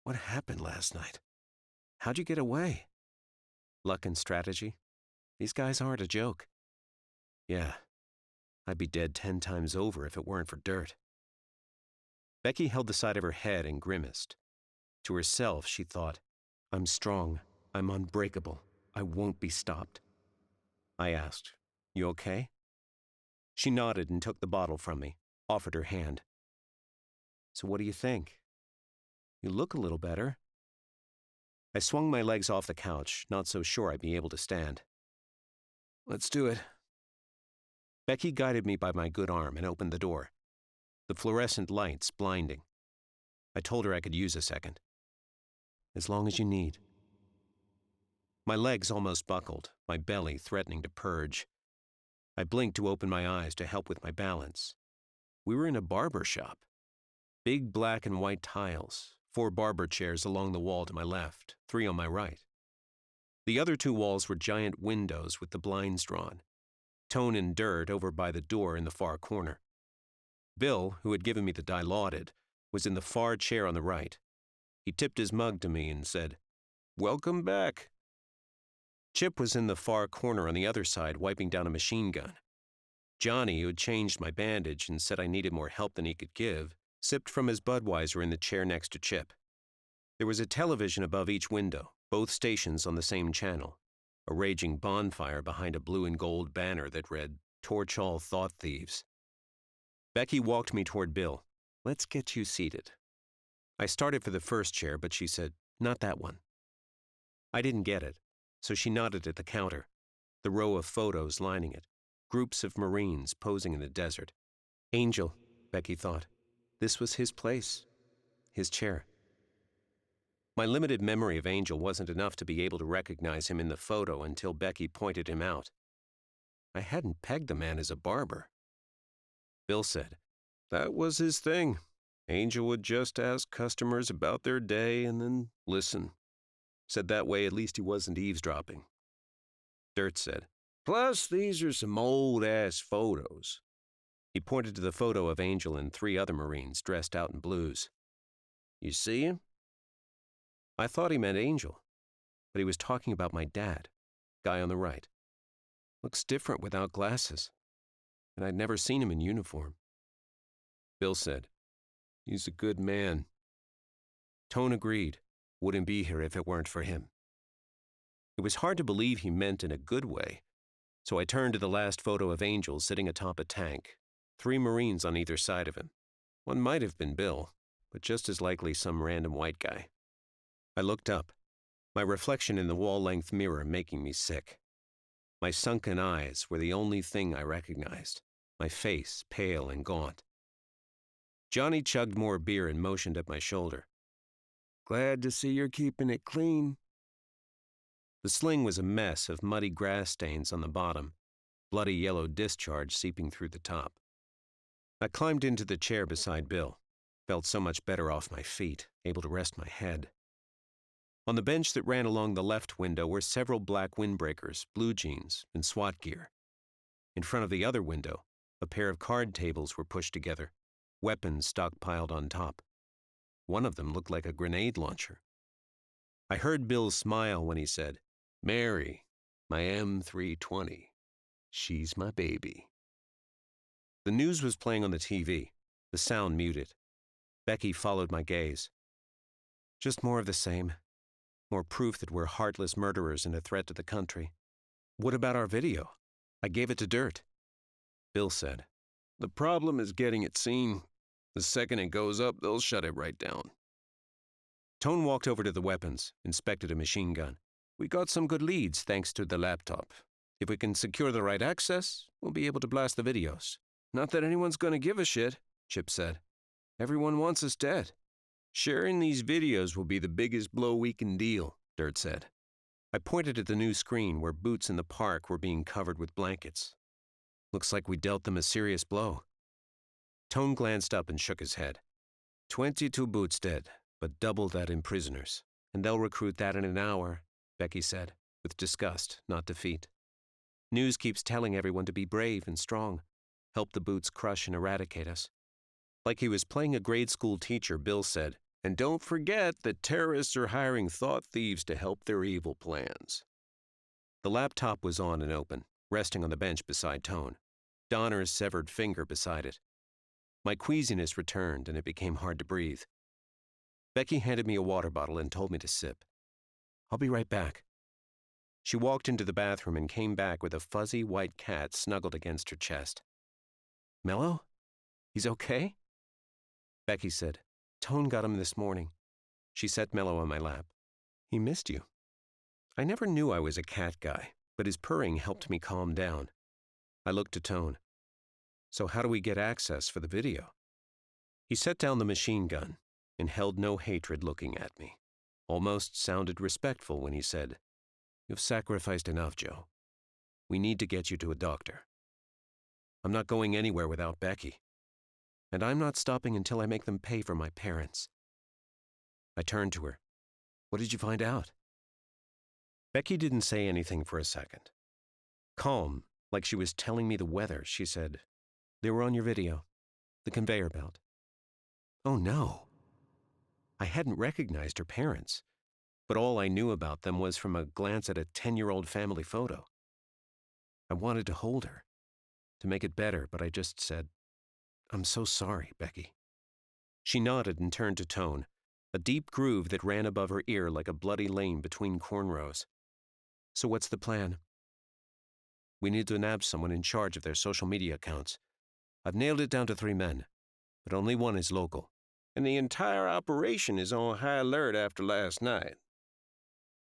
Speaker 4: "What happened last night? How'd you get away?" "Luck and strategy. These guys aren't a joke." "Yeah, I'd be dead 10 times over if it weren't for dirt. Becky held the side of her head and grimaced. To herself, she thought, I'm strong. I'm unbreakable. I won't be stopped. I asked, You okay? She nodded and took the bottle from me, offered her hand. So what do you think? You look a little better. I swung my legs off the couch, not so sure I'd be able to stand. Let's do it. Becky guided me by my good arm and opened the door, the fluorescent lights blinding. I told her I could use a second. As long as you need. My legs almost buckled, my belly threatening to purge. I blinked to open my eyes to help with my balance. We were in a barber shop. Big black and white tiles, 4 barber chairs along the wall to my left, 3 on my right. The other 2 walls were giant windows with the blinds drawn. Tone and Dirt over by the door in the far corner. Bill, who had given me the Dilaudid, was in the far chair on the right. He tipped his mug to me and said, Welcome back. Chip was in the far corner on the other side, wiping down a machine gun. Johnny, who had changed my bandage and said I needed more help than he could give, sipped from his Budweiser in the chair next to Chip. There was a television above each window, both stations on the same channel, a raging bonfire behind a blue and gold banner that read, Torch all thought thieves. Becky walked me toward Bill. Let's get you seated. I started for the first chair, but she said, Not that one. I didn't get it, so she nodded at the counter, the row of photos lining it, groups of Marines posing in the desert. Angel, Becky thought. This was his place, his chair. My limited memory of Angel wasn't enough to be able to recognize him in the photo until Becky pointed him out. I hadn't pegged the man as a barber. Bill said, That was his thing. Angel would just ask customers about their day and then listen. Said that way at least he wasn't eavesdropping. Dirt said, Plus, these are some old-ass photos. He pointed to the photo of Angel and 3 other Marines dressed out in blues. You see him? I thought he meant Angel, but he was talking about my dad, guy on the right. Looks different without glasses, and I'd never seen him in uniform. Bill said, He's a good man. Tone agreed. Wouldn't be here if it weren't for him. It was hard to believe he meant in a good way, so I turned to the last photo of Angel sitting atop a tank, 3 Marines on either side of him. One might have been Bill, but just as likely some random white guy. I looked up, my reflection in the wall-length mirror making me sick. My sunken eyes were the only thing I recognized, my face pale and gaunt. Johnny chugged more beer and motioned at my shoulder. Glad to see you're keeping it clean. The sling was a mess of muddy grass stains on the bottom, bloody yellow discharge seeping through the top. I climbed into the chair beside Bill, felt so much better off my feet, able to rest my head. On the bench that ran along the left window were several black windbreakers, blue jeans, and SWAT gear. In front of the other window, a pair of card tables were pushed together, weapons stockpiled on top. One of them looked like a grenade launcher. I heard Bill smile when he said, Mary, my M320. She's my baby. The news was playing on the TV, the sound muted. Becky followed my gaze. Just more of the same. More proof that we're heartless murderers and a threat to the country. What about our video? I gave it to Dirt. Bill said, The problem is getting it seen. The second it goes up, they'll shut it right down. Tone walked over to the weapons, inspected a machine gun. We got some good leads thanks to the laptop. If we can secure the right access, we'll be able to blast the videos. Not that anyone's going to give a shit, Chip said. Everyone wants us dead. Sharing these videos will be the biggest blow we can deal, Dirt said. I pointed at the new screen where boots in the park were being covered with blankets. Looks like we dealt them a serious blow. Tone glanced up and shook his head. 22 boots dead, but double that in prisoners. And they'll recruit that in an hour, Becky said, with disgust, not defeat. News keeps telling everyone to be brave and strong. Help the boots crush and eradicate us. Like he was playing a grade school teacher, Bill said, And don't forget that terrorists are hiring thought thieves to help their evil plans. The laptop was on and open, resting on the bench beside Tone. Donner's severed finger beside it. My queasiness returned, and it became hard to breathe. Becky handed me a water bottle and told me to sip. "I'll be right back." She walked into the bathroom and came back with a fuzzy white cat snuggled against her chest. "Mello? He's okay?" Becky said, "Tone got him this morning." She set Mello on my lap. "He missed you." I never knew I was a cat guy, but his purring helped me calm down. I looked to Tone. "So how do we get access for the video?" He set down the machine gun and held no hatred looking at me. Almost sounded respectful when he said, "You've sacrificed enough, Joe. We need to get you to a doctor. I'm not going anywhere without Becky. And I'm not stopping until I make them pay for my parents." I turned to her. "What did you find out?" Becky didn't say anything for a second. Calm, like she was telling me the weather, she said, "They were on your video. The conveyor belt." Oh no. I hadn't recognized her parents, but all I knew about them was from a glance at a 10-year-old family photo. I wanted to hold her, to make it better, but I just said, "I'm so sorry, Becky." She nodded and turned to Tone, a deep groove that ran above her ear like a bloody lane between cornrows. "So what's the plan?" "We need to nab someone in charge of their social media accounts. I've nailed it down to 3 men, but only one is local. And the entire operation is on high alert after last night."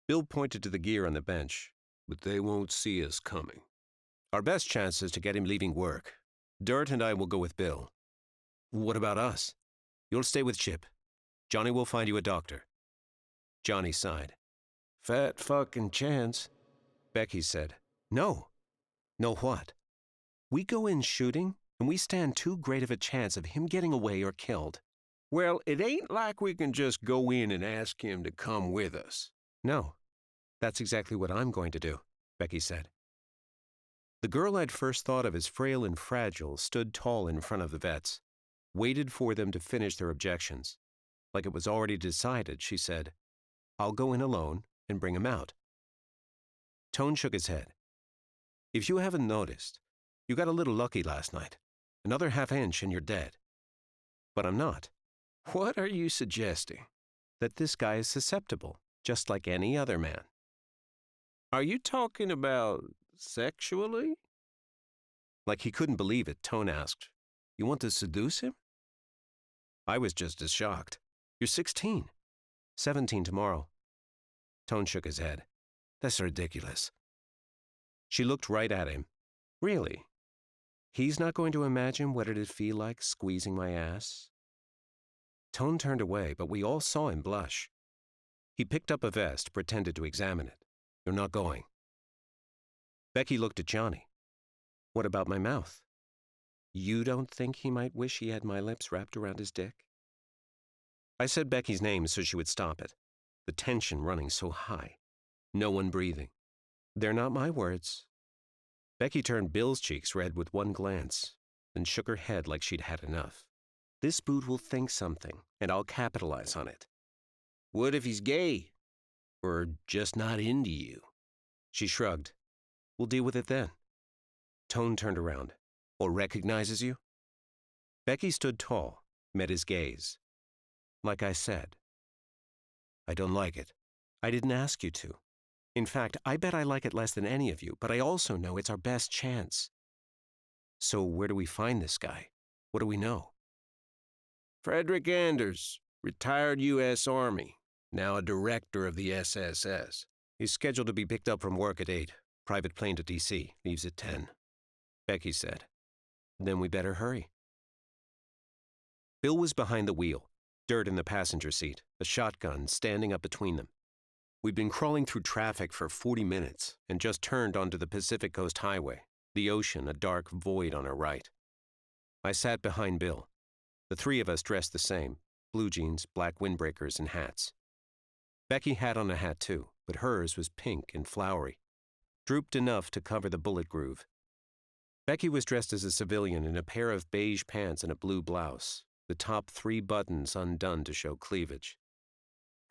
Speaker 4: Bill pointed to the gear on the bench. "But they won't see us coming. Our best chance is to get him leaving work. Dirt and I will go with Bill." "What about us?" "You'll stay with Chip. Johnny will find you a doctor." Johnny sighed. "Fat fucking chance." Becky said, "No." "No what?" "We go in shooting, and we stand too great of a chance of him getting away or killed." "Well, it ain't like we can just go in and ask him to come with us." "No, that's exactly what I'm going to do," Becky said. The girl I'd first thought of as frail and fragile stood tall in front of the vets, waited for them to finish their objections. Like it was already decided, she said, "I'll go in alone and bring him out." Tone shook his head. "If you haven't noticed, you got a little lucky last night. Another half inch and you're dead." "But I'm not." "What are you suggesting?" "That this guy is susceptible, just like any other man." "Are you talking about sexually?" Like he couldn't believe it, Tone asked, "You want to seduce him?" I was just as shocked. "You're 16. 17 tomorrow." Tone shook his head. "That's ridiculous." She looked right at him. "Really? He's not going to imagine what it'd feel like squeezing my ass?" Tone turned away, but we all saw him blush. He picked up a vest, pretended to examine it. "You're not going." Becky looked at Johnny. "What about my mouth? You don't think he might wish he had my lips wrapped around his dick?" I said Becky's name so she would stop it, the tension running so high. No one breathing. "They're not my words." Becky turned Bill's cheeks red with one glance, then shook her head like she'd had enough. "This boot will think something, and I'll capitalize on it." "What if he's gay? Or just not into you?" She shrugged. "We'll deal with it then." Tone turned around. "Or recognizes you?" Becky stood tall, met his gaze. "Like I said, I don't like it. I didn't ask you to. In fact, I bet I like it less than any of you, but I also know it's our best chance." "So where do we find this guy? What do we know?" "Frederick Anders, retired U.S. Army, now a director of the SSS. He's scheduled to be picked up from work at 8. Private plane to D.C. Leaves at 10. Becky said. "Then we better hurry." Bill was behind the wheel, Dirt in the passenger seat, a shotgun standing up between them. We'd been crawling through traffic for 40 minutes and just turned onto the Pacific Coast Highway, the ocean a dark void on our right. I sat behind Bill. The 3 of us dressed the same, blue jeans, black windbreakers, and hats. Becky had on a hat too, but hers was pink and flowery, drooped enough to cover the bullet groove. Becky was dressed as a civilian in a pair of beige pants and a blue blouse, the top 3 buttons undone to show cleavage.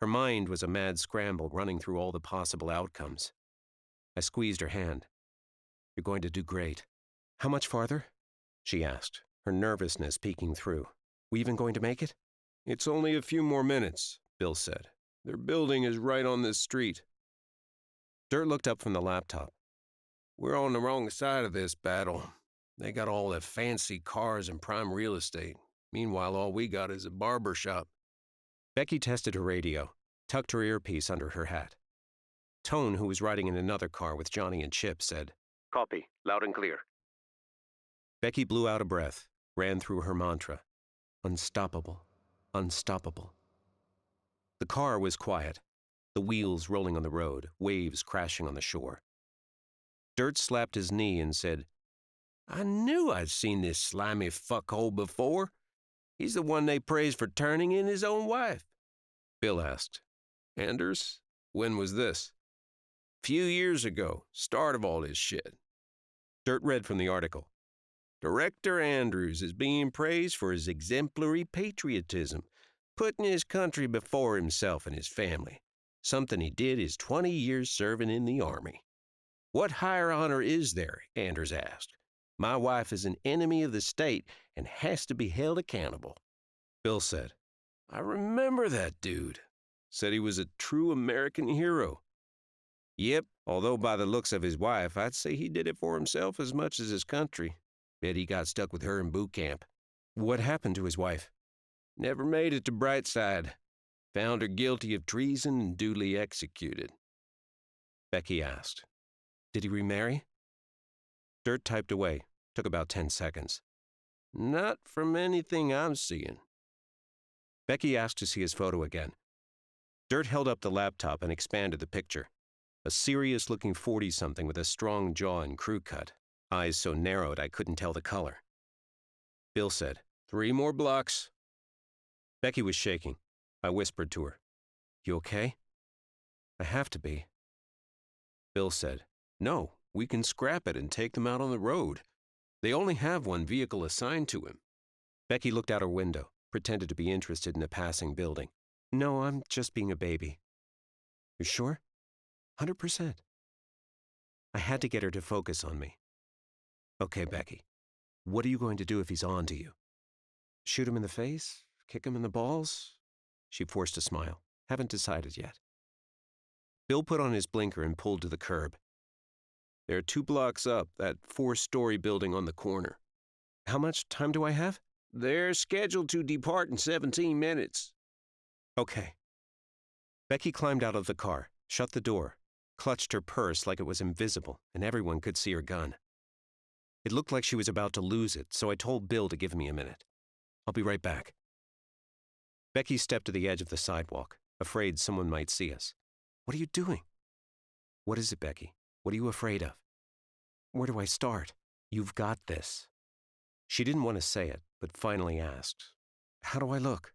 Speaker 4: Her mind was a mad scramble running through all the possible outcomes. I squeezed her hand. "You're going to do great." "How much farther?" she asked, her nervousness peeking through. We even going to make it?
Speaker 5: It's only a few more minutes, Bill said. Their building is right on this street.
Speaker 4: Dirt looked up from the laptop.
Speaker 5: We're on the wrong side of this battle. They got all the fancy cars and prime real estate. Meanwhile, all we got is a barber shop.
Speaker 4: Becky tested her radio, tucked her earpiece under her hat. Tone, who was riding in another car with Johnny and Chip, said,
Speaker 6: Copy. Loud and clear.
Speaker 4: Becky blew out a breath, ran through her mantra. Unstoppable. Unstoppable. The car was quiet, the wheels rolling on the road, waves crashing on the shore. Dirt slapped his knee and said,
Speaker 5: I knew I'd seen this slimy fuckhole before. He's the one they praise for turning in his own wife. Bill asked, Anders, when was this? Few years ago, start of all this shit.
Speaker 4: Dirt read from the article.
Speaker 5: Director Andrews is being praised for his exemplary patriotism, putting his country before himself and his family, something he did his 20 years serving in the Army. What higher honor is there? Anders asked. My wife is an enemy of the state and has to be held accountable.
Speaker 4: Bill said,
Speaker 5: I remember that dude. Said he was a true American hero. Yep, although by the looks of his wife, I'd say he did it for himself as much as his country. Bet he got stuck with her in boot camp.
Speaker 4: What happened to his wife?
Speaker 5: Never made it to Brightside. Found her guilty of treason and duly executed.
Speaker 4: Becky asked, Did he remarry? Dirt typed away. Took about 10 seconds.
Speaker 5: Not from anything I'm seeing.
Speaker 4: Becky asked to see his photo again. Dirt held up the laptop and expanded the picture. A serious-looking 40-something with a strong jaw and crew cut. Eyes so narrowed I couldn't tell the color. Bill said,
Speaker 5: 3 more blocks.
Speaker 4: Becky was shaking. I whispered to her, You okay? I have to be. Bill said,
Speaker 5: No, we can scrap it and take them out on the road. They only have one vehicle assigned to him.
Speaker 4: Becky looked out her window, pretended to be interested in a passing building. No, I'm just being a baby. You sure? 100%. I had to get her to focus on me. Okay, Becky, what are you going to do if he's on to you? Shoot him in the face? Kick him in the balls? She forced a smile. Haven't decided yet. Bill put on his blinker and pulled to the curb.
Speaker 5: They're 2 blocks up, that 4-story building on the corner.
Speaker 4: How much time do I have?
Speaker 5: They're scheduled to depart in 17 minutes.
Speaker 4: Okay. Becky climbed out of the car, shut the door, clutched her purse like it was invisible and everyone could see her gun. It looked like she was about to lose it, so I told Bill to give me a minute. I'll be right back. Becky stepped to the edge of the sidewalk, afraid someone might see us. What are you doing? What is it, Becky? What are you afraid of? Where do I start? You've got this. She didn't want to say it, but finally asked, How do I look?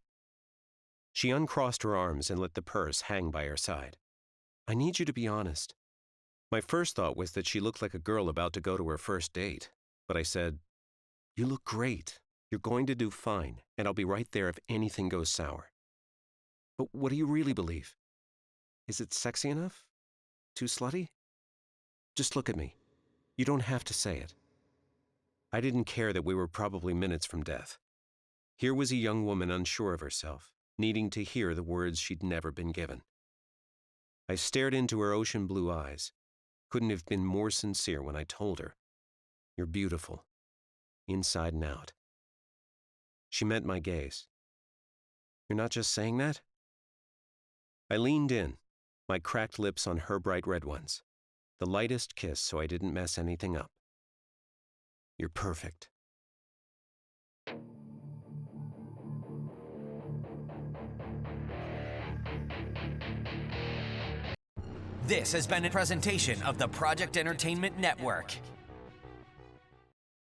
Speaker 4: She uncrossed her arms and let the purse hang by her side. I need you to be honest. My first thought was that she looked like a girl about to go to her first date, but I said, You look great. You're going to do fine, and I'll be right there if anything goes sour. But what do you really believe? Is it sexy enough? Too slutty? Just look at me. You don't have to say it. I didn't care that we were probably minutes from death. Here was a young woman unsure of herself, needing to hear the words she'd never been given. I stared into her ocean blue eyes. Couldn't have been more sincere when I told her, You're beautiful, inside and out. She met my gaze. You're not just saying that? I leaned in, my cracked lips on her bright red ones. The lightest kiss so I didn't mess anything up. You're perfect.
Speaker 1: This has been a presentation of the Project Entertainment Network.